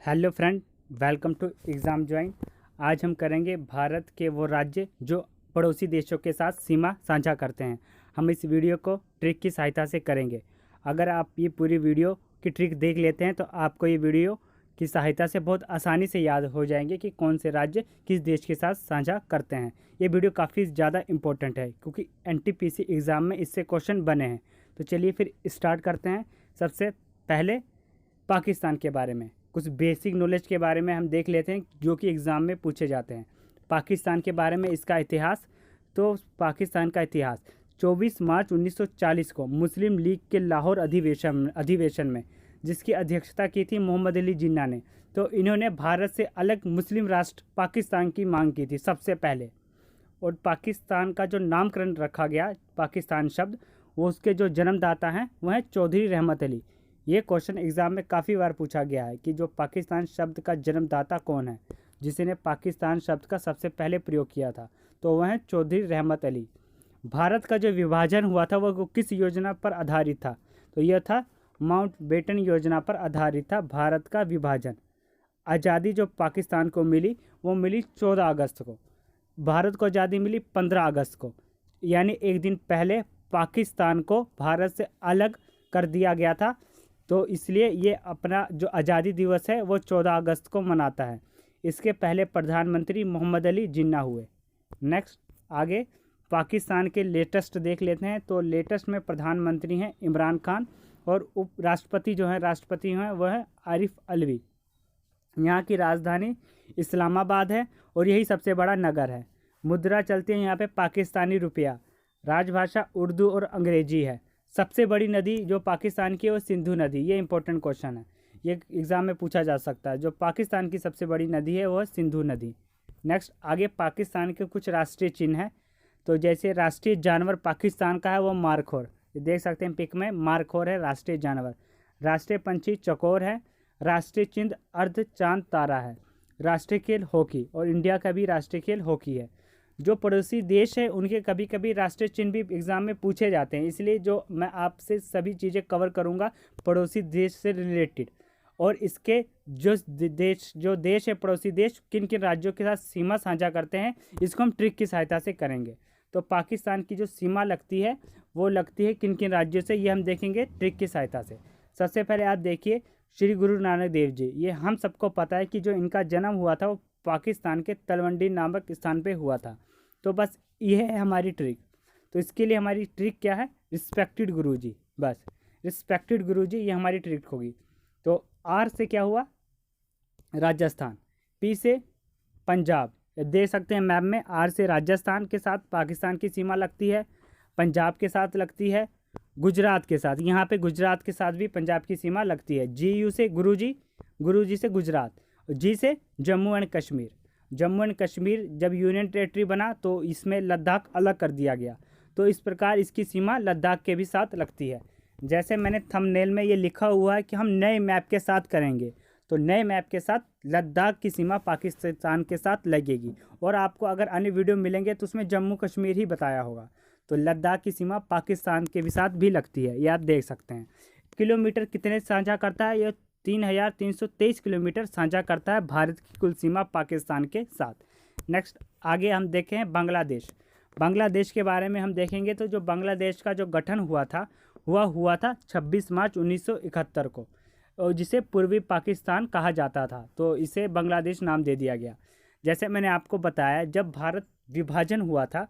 Hello friend, welcome to exam join. आज हम करेंगे भारत के वो राज्य जो पड़ोसी देशों के साथ सीमा साझा करते हैं। हम इस वीडियो को ट्रिक की सहायता से करेंगे। अगर आप ये पूरी वीडियो की ट्रिक देख लेते हैं तो आपको ये वीडियो की सहायता से बहुत आसानी से याद हो जाएंगे कि कौन से राज्य किस देश के साथ साझा करते हैं। ये वीडियो काफ़ी ज़्यादा इंपॉर्टेंट है क्योंकि एनटीपीसी एग्ज़ाम में इससे क्वेश्चन बने हैं। तो चलिए फिर स्टार्ट करते हैं। सबसे पहले पाकिस्तान के बारे में कुछ बेसिक नॉलेज के बारे में हम देख लेते हैं जो कि एग्ज़ाम में पूछे जाते हैं। पाकिस्तान के बारे में इसका इतिहास, तो पाकिस्तान का इतिहास 24 मार्च 1940 को मुस्लिम लीग के लाहौर अधिवेशन में जिसकी अध्यक्षता की थी मोहम्मद अली जिन्ना ने, तो इन्होंने भारत से अलग मुस्लिम राष्ट्र पाकिस्तान की मांग की थी सबसे पहले। और पाकिस्तान का जो नामकरण रखा गया पाकिस्तान शब्द, वो उसके जो जन्मदाता हैं वह हैं चौधरी रहमत अली। ये क्वेश्चन एग्ज़ाम में काफ़ी बार पूछा गया है कि जो पाकिस्तान शब्द का जन्मदाता कौन है, जिसने पाकिस्तान शब्द का सबसे पहले प्रयोग किया था, तो वह है चौधरी रहमत अली। भारत का जो विभाजन हुआ था वह किस योजना पर आधारित था, तो यह था माउंटबेटन योजना पर आधारित था भारत का विभाजन। आज़ादी जो पाकिस्तान को मिली वो मिली 14 अगस्त को, भारत को आज़ादी मिली 15 अगस्त को, यानी एक दिन पहले पाकिस्तान को भारत से अलग कर दिया गया था। तो इसलिए ये अपना जो आज़ादी दिवस है वो 14 अगस्त को मनाता है। इसके पहले प्रधानमंत्री मोहम्मद अली जिन्ना हुए। नेक्स्ट आगे पाकिस्तान के लेटेस्ट देख लेते हैं। तो लेटेस्ट में प्रधानमंत्री हैं इमरान खान और उपराष्ट्रपति जो हैं राष्ट्रपति हैं वह है आरिफ अलवी। यहाँ की राजधानी इस्लामाबाद है और यही सबसे बड़ा नगर है। मुद्रा चलती है यहाँ पे पाकिस्तानी रुपया। राजभाषा उर्दू और अंग्रेजी है। सबसे बड़ी नदी जो पाकिस्तान की है वो सिंधु नदी। ये इंपॉर्टेंट क्वेश्चन है, ये एग्ज़ाम में पूछा जा सकता है। जो पाकिस्तान की सबसे बड़ी नदी है वो सिंधु नदी। नेक्स्ट आगे पाकिस्तान के कुछ राष्ट्रीय चिन्ह हैं। तो जैसे राष्ट्रीय जानवर पाकिस्तान का है वो मारखोर, ये देख सकते हैं पिक में, मारखोर है राष्ट्रीय जानवर। राष्ट्रीय पंछी चकोर है। राष्ट्रीय चिन्ह अर्ध चांद तारा है। राष्ट्रीय खेल हॉकी, और इंडिया का भी राष्ट्रीय खेल हॉकी है। जो पड़ोसी देश है उनके कभी कभी राष्ट्रीय चिन्ह भी एग्ज़ाम में पूछे जाते हैं, इसलिए जो मैं आपसे सभी चीज़ें कवर करूंगा पड़ोसी देश से रिलेटेड, और इसके जो देश है पड़ोसी देश किन किन राज्यों के साथ सीमा साझा करते हैं, इसको हम ट्रिक की सहायता से करेंगे। तो पाकिस्तान की जो सीमा लगती है वो लगती है किन किन राज्यों से, ये हम देखेंगे ट्रिक की सहायता से। सबसे पहले आप देखिए श्री गुरु नानक देव जी, ये हम सबको पता है कि जो इनका जन्म हुआ था वो पाकिस्तान के तलवंडी नामक स्थान पे हुआ था। तो बस ये है हमारी ट्रिक। तो इसके लिए हमारी ट्रिक क्या है, रिस्पेक्टेड गुरुजी, बस रिस्पेक्टेड गुरुजी, ये हमारी ट्रिक होगी। तो आर से क्या हुआ, राजस्थान। पी से पंजाब, देख सकते हैं मैप में, आर से राजस्थान के साथ पाकिस्तान की सीमा लगती है, पंजाब के साथ लगती है, गुजरात के साथ, यहाँ पे गुजरात के साथ भी पंजाब की सीमा लगती है। जी यू से गुरुजी, गुरुजी से गुजरात, जी से जम्मू एंड कश्मीर। जम्मू एंड कश्मीर जब यूनियन टेरिटरी बना तो इसमें लद्दाख अलग कर दिया गया, तो इस प्रकार इसकी सीमा लद्दाख के भी साथ लगती है। जैसे मैंने थंबनेल में ये लिखा हुआ है कि हम नए मैप के साथ करेंगे, तो नए मैप के साथ लद्दाख की सीमा पाकिस्तान के साथ लगेगी। और आपको अगर अन्य वीडियो मिलेंगे तो उसमें जम्मू कश्मीर ही बताया होगा। तो लद्दाख की सीमा पाकिस्तान के भी साथ भी लगती है, ये आप देख सकते हैं। किलोमीटर कितने साझा करता है, ये 3323 किलोमीटर साझा करता है भारत की कुल सीमा पाकिस्तान के साथ। नेक्स्ट आगे हम देखें बांग्लादेश। बांग्लादेश के बारे में हम देखेंगे तो जो बांग्लादेश का जो गठन हुआ था 26 मार्च 1971 को, और जिसे पूर्वी पाकिस्तान कहा जाता था, तो इसे बांग्लादेश नाम दे दिया गया। जैसे मैंने आपको बताया जब भारत विभाजन हुआ था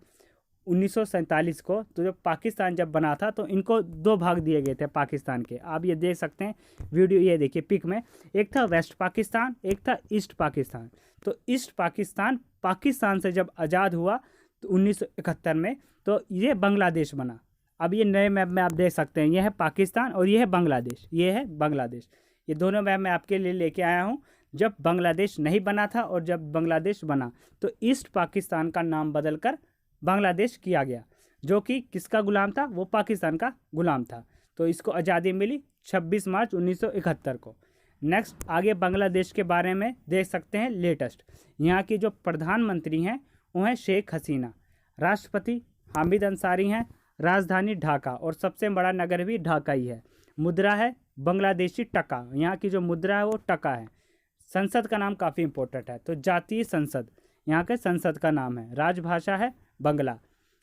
1947 को, तो जब पाकिस्तान जब बना था तो इनको दो भाग दिए गए थे पाकिस्तान के। आप ये देख सकते हैं वीडियो, ये देखिए पिक में, एक था वेस्ट पाकिस्तान, एक था ईस्ट पाकिस्तान। तो ईस्ट पाकिस्तान पाकिस्तान से जब आज़ाद हुआ तो 1971 में, तो ये बांग्लादेश बना। अब ये नए मैप में आप देख सकते हैं, ये है पाकिस्तान और ये है बांग्लादेश, ये है बांग्लादेश। ये दोनों मैप मैं आपके लिए लेके आया हूँ। जब बांग्लादेश नहीं बना था और जब बांग्लादेश बना तो ईस्ट पाकिस्तान का नाम बदल कर बांग्लादेश किया गया, जो कि किसका गुलाम था, वो पाकिस्तान का गुलाम था। तो इसको आज़ादी मिली 26 मार्च 1971 को। नेक्स्ट आगे बांग्लादेश के बारे में देख सकते हैं लेटेस्ट। यहाँ की जो प्रधानमंत्री हैं वो हैं शेख हसीना, राष्ट्रपति हामिद अंसारी हैं, राजधानी ढाका, और सबसे बड़ा नगर भी ढाका ही है। मुद्रा है बांग्लादेशी टका, यहाँ की जो मुद्रा है वो टका है। संसद का नाम काफ़ी इंपॉर्टेंट है, तो जातीय संसद यहाँ के संसद का नाम है। राजभाषा है बंगला।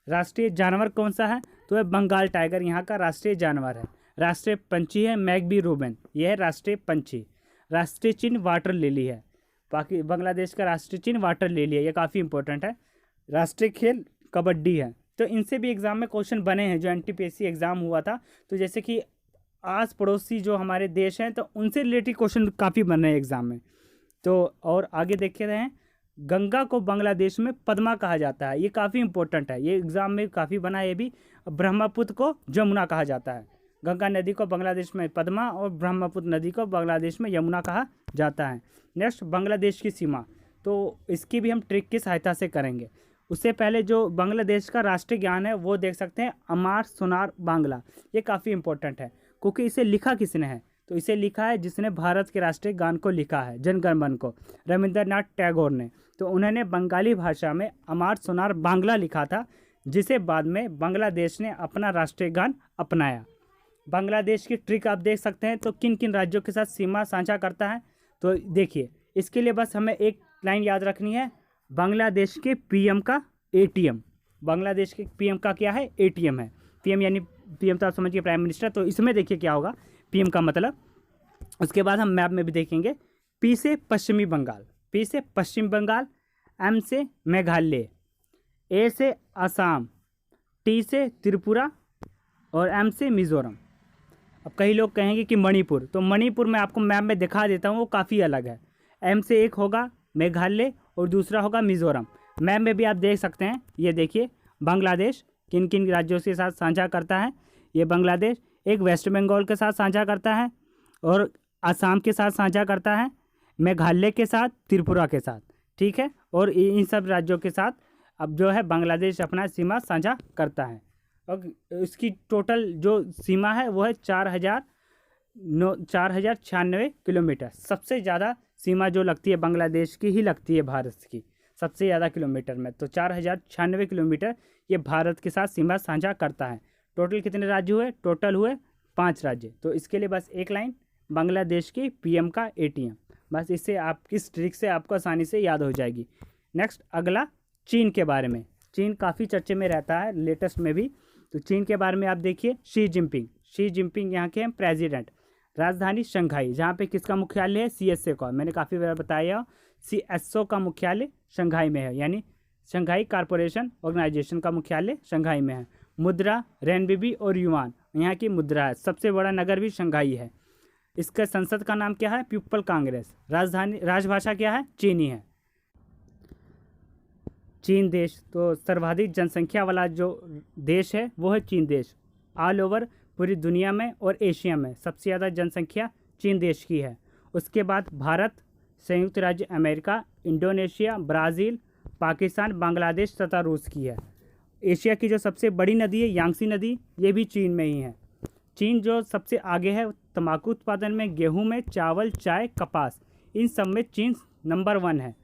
राष्ट्रीय जानवर कौन सा है, तो है बंगाल टाइगर यहाँ का राष्ट्रीय जानवर है। राष्ट्रीय पंछी है मैगबी रूबेन, यह है राष्ट्रीय पंछी। राष्ट्रीय चिन्ह वाटर लिली है, बाकी बांग्लादेश का राष्ट्रीय चिन्ह वाटर लिली है, ये काफ़ी इंपॉर्टेंट है। राष्ट्रीय खेल कबड्डी है। तो इनसे भी एग्जाम में क्वेश्चन बने हैं जो एनटीपीसी एग्जाम हुआ था, तो जैसे कि आस पड़ोसी जो हमारे देश हैं तो उनसे रिलेटेड क्वेश्चन काफ़ी बन रहे हैं एग्जाम में। तो और आगे देखे रहे हैं, गंगा को बांग्लादेश में पद्मा कहा जाता है, ये काफ़ी इंपॉर्टेंट है, ये एग्जाम में काफ़ी बना है। ये भी ब्रह्मपुत्र को जमुना कहा जाता है। गंगा नदी को बांग्लादेश में पद्मा और ब्रह्मपुत्र नदी को बांग्लादेश में यमुना कहा जाता है। नेक्स्ट, बांग्लादेश की सीमा, तो इसकी भी हम ट्रिक की सहायता से करेंगे। उससे पहले जो बांग्लादेश का राष्ट्रीय गान है वो देख सकते हैं, अमार सोनार बांग्ला, ये काफ़ी इंपॉर्टेंट है क्योंकि इसे लिखा किसने है, तो इसे लिखा है जिसने भारत के राष्ट्रीय गान को लिखा है, जन गण मन को, रविंद्रनाथ टैगोर ने। तो उन्होंने बंगाली भाषा में अमार सोनार बांग्ला लिखा था, जिसे बाद में बांग्लादेश ने अपना राष्ट्रीय गान अपनाया। बांग्लादेश की ट्रिक आप देख सकते हैं, तो किन किन राज्यों के साथ सीमा साझा करता है, तो देखिए इसके लिए बस हमें एक लाइन याद रखनी है, बांग्लादेश के पीएम का एटीएम। बांग्लादेश के पीएम का क्या है, एटीएम है। पीएम यानी पीएम तो आप समझिए प्राइम मिनिस्टर, तो इसमें देखिए क्या होगा पीएम का मतलब। उसके बाद हम मैप में भी देखेंगे, पी से पश्चिमी बंगाल, पी से पश्चिम बंगाल, एम से मेघालय, ए से असम, टी से त्रिपुरा और एम से मिजोरम। अब कई लोग कहेंगे कि मणिपुर, तो मणिपुर मैं आपको मैप में दिखा देता हूँ, वो काफ़ी अलग है। एम से एक होगा मेघालय और दूसरा होगा मिजोरम। मैप में भी आप देख सकते हैं, ये देखिए बांग्लादेश किन किन राज्यों के साथ साझा करता है। ये बांग्लादेश एक वेस्ट बंगाल के साथ साझा करता है और असम के साथ साझा करता है, मेघालय के साथ, त्रिपुरा के साथ, ठीक है। और इन सब राज्यों के साथ अब जो है बांग्लादेश अपना सीमा साझा करता है। और इसकी टोटल जो सीमा है वो है 4096 किलोमीटर। सबसे ज़्यादा सीमा जो लगती है बांग्लादेश की ही लगती है भारत की, सबसे ज़्यादा किलोमीटर में। तो 4096 किलोमीटर ये भारत के साथ सीमा साझा करता है। टोटल कितने राज्य हुए, टोटल हुए 5 राज्य। तो इसके लिए बस एक लाइन, बांग्लादेश की पीएम का एटीएम, बस इससे आप किस ट्रिक से आपको आसानी से याद हो जाएगी। नेक्स्ट, अगला चीन के बारे में। चीन काफ़ी चर्चे में रहता है, लेटेस्ट में भी। तो चीन के बारे में आप देखिए, शी जिनपिंग यहाँ के हैं प्रेसिडेंट। राजधानी शंघाई, जहाँ पे किसका मुख्यालय है, सीएसओ का, मैंने काफ़ी बार बताया, सीएसओ का मुख्यालय शंघाई में है, यानी शंघाई कारपोरेशन ऑर्गेनाइजेशन का मुख्यालय शंघाई में है। मुद्रा रेनबीबी और युआन यहाँ की मुद्रा है। सबसे बड़ा नगर भी शंघाई है। इसका संसद का नाम क्या है, पीपल कांग्रेस। राजभाषा क्या है, चीनी है। चीन देश, तो सर्वाधिक जनसंख्या वाला जो देश है वो है चीन देश। ऑल ओवर पूरी दुनिया में और एशिया में सबसे ज़्यादा जनसंख्या चीन देश की है। उसके बाद भारत, संयुक्त राज्य America, Indonesia, Brazil, Pakistan, Bangladesh तथा रूस की है। एशिया की जो सबसे बड़ी नदी है यांगसी नदी, ये भी चीन में ही है। चीन जो सबसे आगे है तंबाकू उत्पादन में, गेहूं में, चावल, चाय, कपास, इन सब में चीन नंबर 1 है।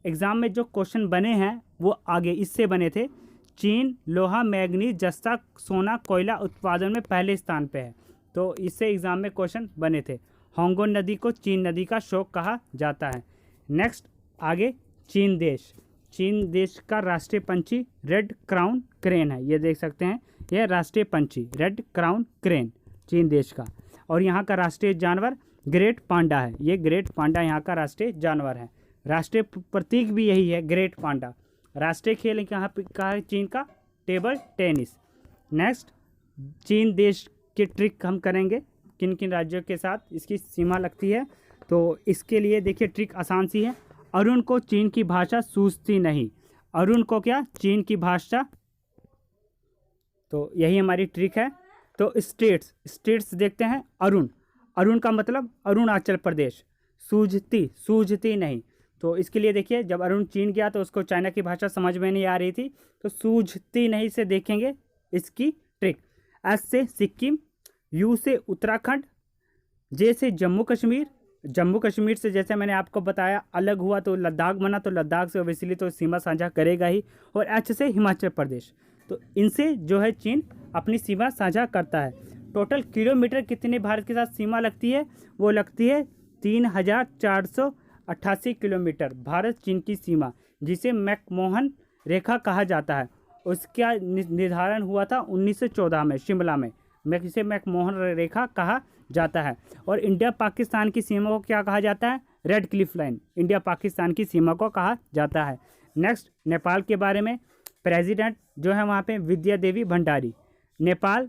एग्ज़ाम में जो क्वेश्चन बने हैं वो आगे इससे बने थे। चीन लोहा, मैग्नीज, जस्ता, सोना, कोयला उत्पादन में पहले स्थान पे है, तो इससे एग्ज़ाम में क्वेश्चन बने थे। होंगो नदी को चीन नदी का शोक कहा जाता है। नेक्स्ट, आगे चीन देश का राष्ट्रीय पंछी रेड क्राउन क्रेन है, ये देख सकते हैं, यह राष्ट्रीय पंछी रेड क्राउन क्रेन चीन देश का। और यहाँ का राष्ट्रीय जानवर ग्रेट पांडा है, ये ग्रेट पांडा यहाँ का राष्ट्रीय जानवर है। राष्ट्रीय प्रतीक भी यही है, ग्रेट पांडा। राष्ट्रीय खेल कहाँ पे कहा है, चीन का टेबल टेनिस। नेक्स्ट, चीन देश के ट्रिक हम करेंगे, किन किन राज्यों के साथ इसकी सीमा लगती है। तो इसके लिए देखिए ट्रिक आसान सी है। अरुण को चीन की भाषा सूझती नहीं। अरुण को क्या, चीन की भाषा, तो यही हमारी ट्रिक है। तो स्टेट्स देखते हैं। अरुण का मतलब अरुणाचल प्रदेश। सूझती नहीं, तो इसके लिए देखिए जब अरुण चीन गया तो उसको चाइना की भाषा समझ में नहीं आ रही थी, तो सूझती नहीं से देखेंगे इसकी ट्रिक। एस से सिक्किम, यू से उत्तराखंड, जे से जम्मू कश्मीर से जैसे मैंने आपको बताया अलग हुआ तो लद्दाख बना, तो लद्दाख से ओबियसली तो सीमा साझा करेगा ही। और एच से हिमाचल प्रदेश, तो इनसे जो है चीन अपनी सीमा साझा करता है। टोटल किलोमीटर कितने भारत के साथ सीमा लगती है, वो लगती है 3400 88 किलोमीटर भारत चीन की सीमा, जिसे मैकमोहन रेखा कहा जाता है, उसका निर्धारण हुआ था 1914 में शिमला में। इसे मैकमोहन रेखा कहा जाता है। और इंडिया पाकिस्तान की सीमा को क्या कहा जाता है? Red Cliff line India Pakistan की सीमा को कहा जाता है। नेक्स्ट, नेपाल के बारे में। प्रेसिडेंट जो है वहाँ पे विद्या देवी भंडारी। नेपाल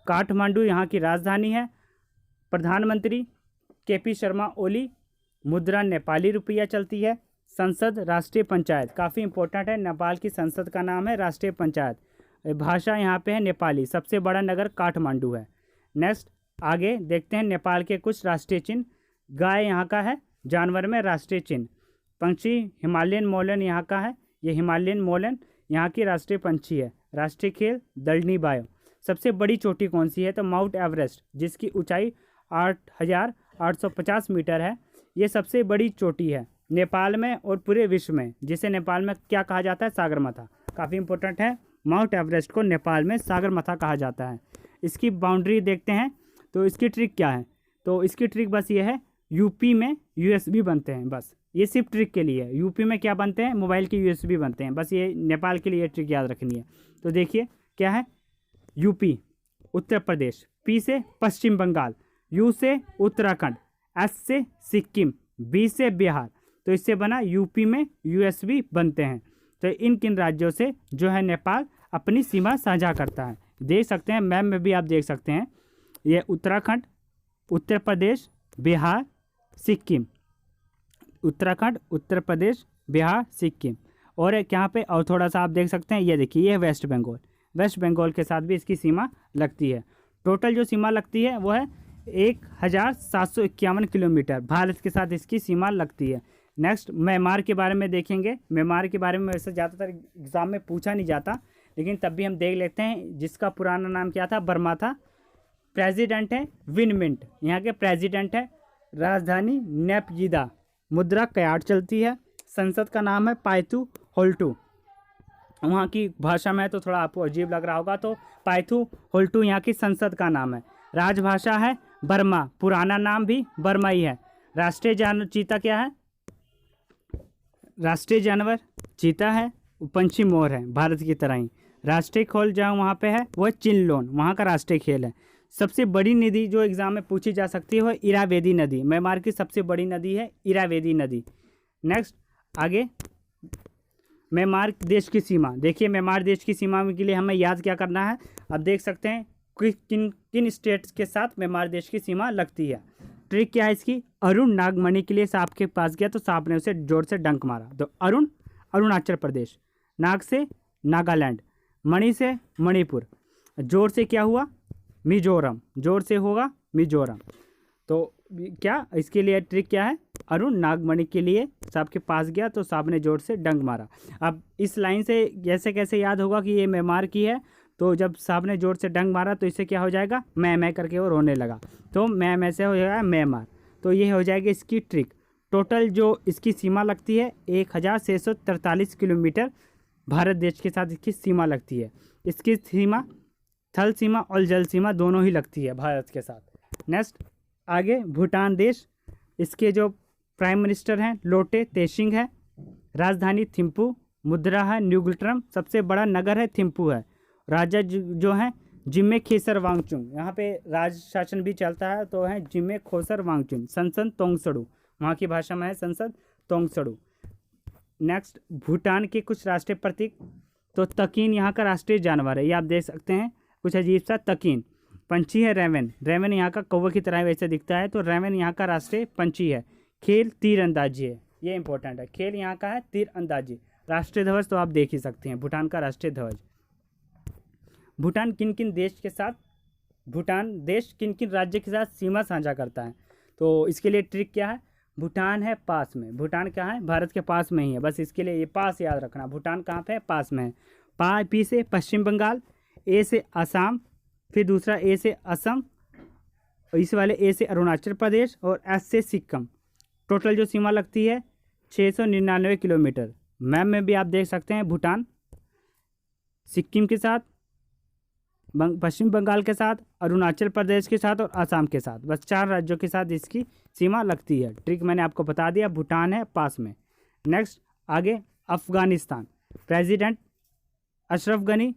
काठमांडू यहाँ की राजधानी है। प्रधानमंत्री KP शर्मा ओली। मुद्रा नेपाली रुपया चलती है। संसद राष्ट्रीय पंचायत, काफ़ी इंपॉर्टेंट है, नेपाल की संसद का नाम है राष्ट्रीय पंचायत। भाषा यहाँ पे है नेपाली। सबसे बड़ा नगर काठमांडू है। नेक्स्ट आगे देखते हैं नेपाल के कुछ राष्ट्रीय चिन्ह। गाय यहाँ का है जानवर में राष्ट्रीय चिन्ह। पंछी हिमालयन मोलन यहाँ का है, ये हिमालयन मोलन यहाँ की राष्ट्रीय पंछी है। राष्ट्रीय खेल दलनी बायो। सबसे बड़ी चोटी कौन सी है? तो माउंट एवरेस्ट, जिसकी ऊंचाई 8,850 मीटर है। ये सबसे बड़ी चोटी है नेपाल में और पूरे विश्व में, जिसे नेपाल में क्या कहा जाता है? सागरमाथा। काफ़ी इंपॉर्टेंट है, माउंट एवरेस्ट को नेपाल में सागरमाथा कहा जाता है। इसकी बाउंड्री देखते हैं, तो इसकी ट्रिक क्या है? तो इसकी ट्रिक बस ये है, यूपी में USB बनते हैं। बस ये सिर्फ ट्रिक के लिए है। यूपी में क्या बनते हैं? मोबाइल के USB बनते हैं। बस ये नेपाल के लिए ट्रिक याद रखनी है। तो देखिए क्या है, यूपी उत्तर प्रदेश, P से पश्चिम बंगाल, U से उत्तराखंड, S से सिक्किम, B से बिहार। तो इससे बना यूपी में USB बनते हैं। तो इन किन राज्यों से जो है नेपाल अपनी सीमा साझा करता है? देख सकते हैं मैप में भी, आप देख सकते हैं ये उत्तराखंड, उत्तर प्रदेश, बिहार, सिक्किम। उत्तराखंड, उत्तर प्रदेश, बिहार, सिक्किम। और एक यहाँ पे और थोड़ा सा आप देख सकते हैं, ये देखिए ये है वेस्ट बंगाल। वेस्ट बंगाल के साथ भी इसकी सीमा लगती है। टोटल जो सीमा लगती है वो है 1751 किलोमीटर भारत के साथ इसकी सीमा लगती है। नेक्स्ट म्यांमार के बारे में देखेंगे। म्यांमार के बारे में वैसे ज़्यादातर एग्जाम में पूछा नहीं जाता, लेकिन तब भी हम देख लेते हैं। जिसका पुराना नाम क्या था? बर्मा था। प्रेसिडेंट है विन मिंट, यहाँ के प्रेसिडेंट है। राजधानी नेपजिदा। मुद्रा कयाट चलती है। संसद का नाम है पायथू होल्टू। वहाँ की भाषा में है तो थोड़ा आपको अजीब लग रहा होगा, तो पायथू होल्टू यहाँ की संसद का नाम है। राजभाषा है बर्मा, पुराना नाम भी बर्मा ही है। राष्ट्रीय जानवर चीता क्या है? राष्ट्रीय जानवर चीता है। पंछी मोर है भारत की तरह ही। राष्ट्रीय खेल जहाँ वहाँ पे है वो चिनलोन, वहाँ का राष्ट्रीय खेल है। सबसे बड़ी नदी जो एग्जाम में पूछी जा सकती है वो इरावेदी नदी। म्यांमार की सबसे बड़ी नदी है इरावेदी नदी। नेक्स्ट आगे, म्यांमार देश की सीमा। देखिए म्यांमार देश की सीमा के लिए हमें याद क्या करना है? आप देख सकते हैं किन किन स्टेट्स के साथ म्यांमार देश की सीमा लगती है। ट्रिक क्या है इसकी? अरुण नागमणि के लिए सांप के पास गया तो सांप ने उसे जोर से डंक मारा। तो अरुण अरुणाचल प्रदेश, नाग से नागालैंड, मणि से मणिपुर, जोर से क्या हुआ? मिजोरम। जोर से होगा मिजोरम। तो क्या इसके लिए ट्रिक क्या है? अरुण नागमणि के लिए सांप के पास गया तो सांप ने जोर से डंक मारा। अब इस लाइन से कैसे कैसे याद होगा कि ये म्यांमार की है? तो जब सांप ने जोर से डंक मारा तो इससे क्या हो जाएगा? मैं करके वो रोने लगा, तो मैं से हो जाएगा म्यांमार। तो ये हो जाएगी इसकी ट्रिक। टोटल जो इसकी सीमा लगती है 1643 किलोमीटर भारत देश के साथ इसकी सीमा लगती है। इसकी सीमा थल सीमा और जल सीमा दोनों ही लगती है भारत के साथ। नेक्स्ट आगे, भूटान देश। इसके जो प्राइम मिनिस्टर हैं लोटे तेशिंग है। राजधानी थिम्पू। मुद्रा है न्यूगिल्ट्रम। सबसे बड़ा नगर है थिम्पू है। राजा जो हैं जिम्मे खेसर वांगचुक, यहाँ पे राज शासन भी चलता है, तो है जिम्मे खोसर वांगचुक। संसद तोंगसड़ू, वहाँ की भाषा में है संसद तोंगसड़ू। नेक्स्ट भूटान के कुछ राष्ट्रीय प्रतीक। तो तकीन यहाँ का राष्ट्रीय जानवर है, ये आप देख सकते हैं कुछ अजीब सा तकीन। पंछी है रेवन। रेवन यहाँ का कौवे की तरह वैसे दिखता है, तो रेवन यहाँ का राष्ट्रीय पंछी है। खेल तीर अंदाजी है, ये इंपॉर्टेंट है। खेल यहाँ का है तीर अंदाजी। राष्ट्रीय ध्वज तो आप देख ही सकते हैं, भूटान का राष्ट्रीय ध्वज। भूटान किन किन देश के साथ, भूटान देश किन किन राज्य के साथ सीमा साझा करता है? तो इसके लिए ट्रिक क्या है? भूटान है पास में। भूटान कहाँ है? भारत के पास में ही है। बस इसके लिए ये पास याद रखना। भूटान कहाँ पे है? पास में है। P से पश्चिम बंगाल, A से असम, फिर दूसरा A से असम, इस वाले A से अरुणाचल प्रदेश और S से सिक्किम। टोटल जो सीमा लगती है 699 किलोमीटर। मैप में भी आप देख सकते हैं भूटान सिक्किम के साथ, पश्चिम बंगाल के साथ, अरुणाचल प्रदेश के साथ और असम के साथ, बस 4 राज्यों के साथ इसकी सीमा लगती है। ट्रिक मैंने आपको बता दिया, भूटान है पास में। नेक्स्ट आगे अफगानिस्तान, प्रेसिडेंट अशरफ गनी,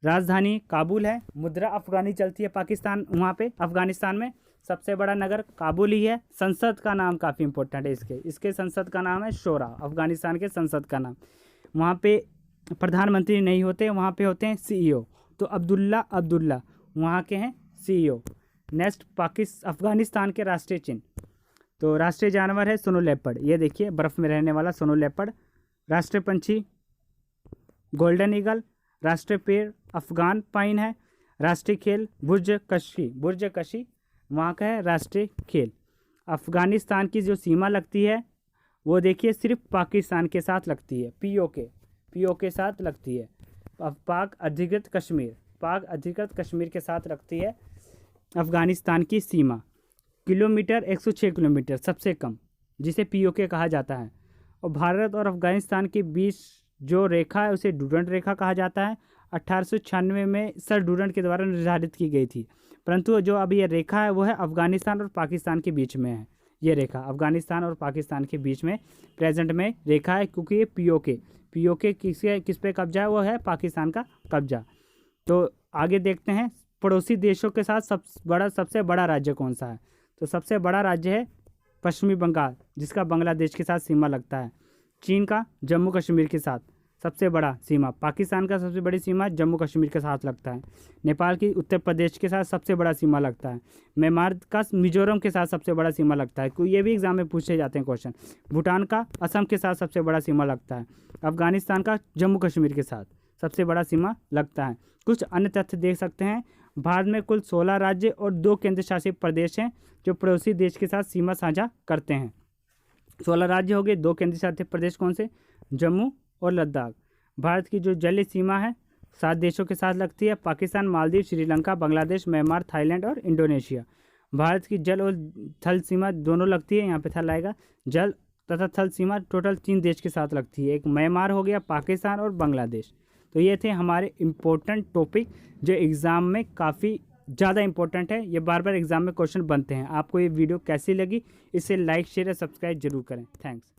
राजधानी काबुल है, मुद्रा अफगानी चलती है पाकिस्तान वहाँ पे अफगानिस्तान में, सबसे बड़ा नगर काबुल ही है। संसद का नाम काफ़ी इंपॉर्टेंट है इसके संसद का नाम है शोरा, अफगानिस्तान के संसद का नाम। वहाँ पे प्रधानमंत्री नहीं होते, वहाँ पे होते हैं CEO। तो अब्दुल्ला वहाँ के हैं CEO। नेक्स्ट अफगानिस्तान के राष्ट्रीय चिन्ह, तो राष्ट्रीय जानवर है सोनो लेपर्ड, ये देखिए बर्फ़ में रहने वाला सोनो लेपर्ड। राष्ट्रीय पंछी गोल्डन ईगल, राष्ट्रीय पेड़ अफगान पाइन है, राष्ट्रीय खेल बुर्ज कशी वहाँ का है राष्ट्रीय खेल। अफगानिस्तान की जो सीमा लगती है वो देखिए सिर्फ पाकिस्तान के साथ लगती है, पीओ के साथ लगती है। पाक अधिकृत कश्मीर के साथ लगती है अफगानिस्तान की सीमा। किलोमीटर 106 किलोमीटर सबसे कम, जिसे POK कहा जाता है। और भारत और अफगानिस्तान के बीच जो रेखा है उसे डूरंट रेखा कहा जाता है। 1896 में सर डूरंट के द्वारा निर्धारित की गई थी, परंतु जो अभी ये रेखा है वो है अफगानिस्तान और पाकिस्तान के बीच में है। ये रेखा अफगानिस्तान और पाकिस्तान के बीच में प्रेजेंट में रेखा है, क्योंकि ये POK किस पे कब्जा है, वो है पाकिस्तान का कब्जा। तो आगे देखते हैं पड़ोसी देशों के साथ सबसे बड़ा राज्य कौन सा है। तो सबसे बड़ा राज्य है पश्चिमी बंगाल, जिसका बांग्लादेश के साथ सीमा लगता है। चीन का जम्मू कश्मीर के साथ सबसे बड़ा सीमा, पाकिस्तान का सबसे बड़ी सीमा जम्मू कश्मीर के साथ लगता है। नेपाल की उत्तर प्रदेश के साथ सबसे बड़ा सीमा लगता है। म्यांमार का मिजोरम के साथ सबसे बड़ा सीमा लगता है, ये भी एग्जाम में पूछे जाते हैं क्वेश्चन। भूटान का असम के साथ सबसे बड़ा सीमा लगता है। अफगानिस्तान का जम्मू कश्मीर के साथ सबसे बड़ा सीमा लगता है। कुछ अन्य तथ्य देख सकते हैं, भारत में कुल 16 राज्य और 2 केंद्र शासित प्रदेश हैं जो पड़ोसी देश के साथ सीमा साझा करते हैं। 16 राज्य हो गए, 2 केंद्र शासित प्रदेश कौन से, जम्मू और लद्दाख। भारत की जो जलीय सीमा है 7 देशों के साथ लगती है, पाकिस्तान, मालदीव, श्रीलंका, बांग्लादेश, म्यांमार, थाईलैंड और इंडोनेशिया। भारत की जल और थल सीमा दोनों लगती है, यहाँ पे थल आएगा, जल तथा थल सीमा टोटल 3 देश के साथ लगती है, एक म्यांमार हो गया, पाकिस्तान और बांग्लादेश। तो ये थे हमारे इम्पोर्टेंट टॉपिक जो एग्ज़ाम में काफ़ी ज़्यादा इंपॉर्टेंट है, ये बार बार एग्जाम में क्वेश्चन बनते हैं। आपको ये वीडियो कैसी लगी, इसे लाइक शेयर और सब्सक्राइब जरूर करें। थैंक्स।